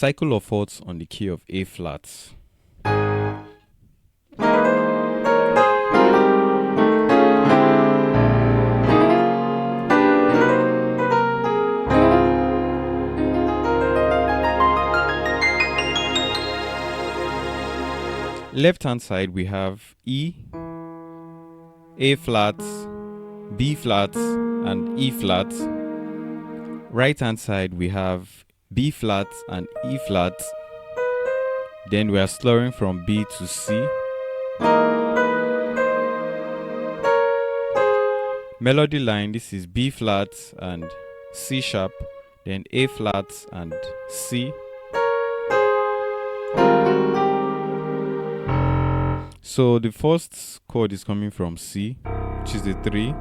Cycle of fourths on the key of A flat. Left hand side we have E, A flat, B flat, and E flat. Right hand side we have B flat and E flat. Then we are slurring from B to C. Melody line, this is B flat and C sharp, then A flat and C. So the first chord is coming from C, which is the 3.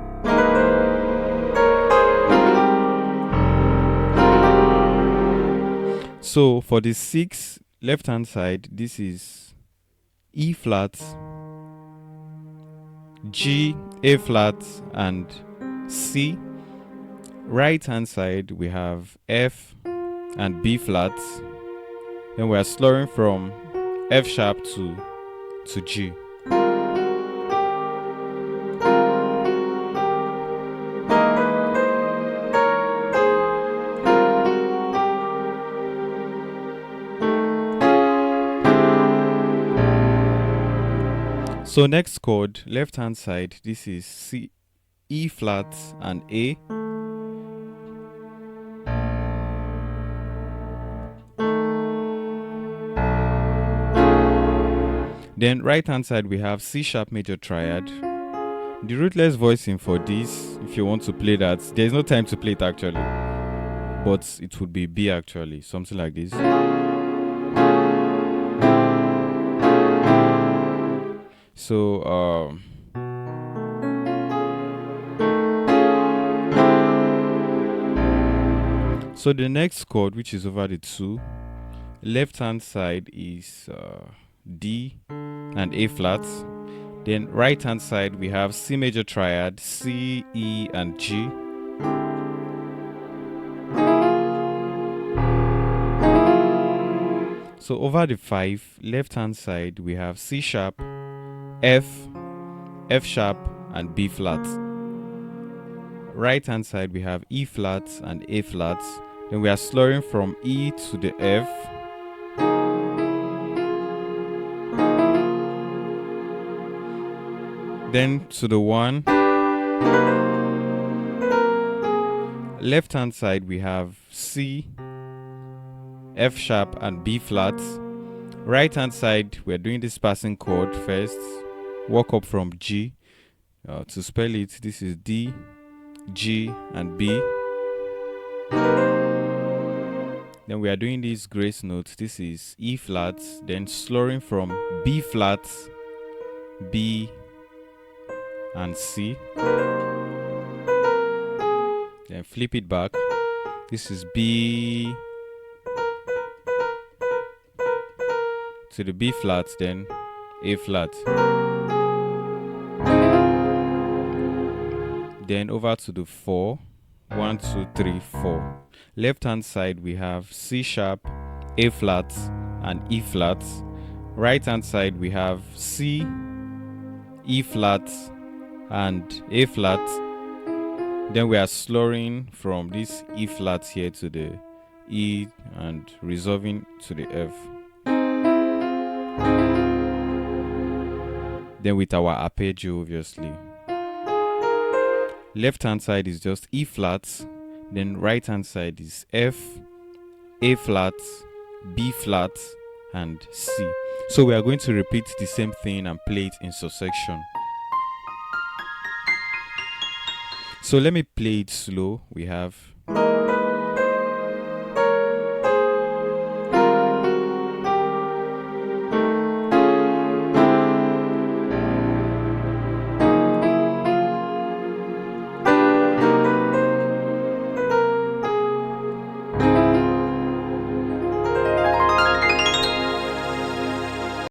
So for the 6, left hand side, this is E flat, G, A flat, and C. Right hand side, we have F and B flat. Then we are slurring from F sharp to G. So next chord, left hand side, this is C, E flat and A. Then right hand side we have C sharp major triad. The rootless voicing for this, if you want to play that, there's no time to play it actually, but it would be B actually, something like this. So so the next chord, which is over the 2, left hand side is D and A flat. Then right hand side we have C major triad, C, E, and G. So over the 5, left hand side we have C sharp, F, F sharp, and B flat. Right hand side we have E flat and A flat. Then we are slurring from E to the F. Then to the 1. Left hand side we have C, F sharp, and B flat. Right hand side we're doing this passing chord first. Walk up from G. To spell it, this is D, G, and B. Then we are doing this grace note. This is E flat, then slurring from B flat, B, and C. Then flip it back. This is B to the B flat, then A flat. Then over to the 4. 1, 2, 3, 4. Left hand side we have C sharp, A flat, and E flat. Right hand side we have C, E flat, and A flat. Then we are slurring from this E flat here to the E and resolving to the F. Then with our arpeggio, obviously. Left hand side is just E flat, then right hand side is F, A flat, B flat, and C. So we are going to repeat the same thing and play it in succession. So let me play it slow. We have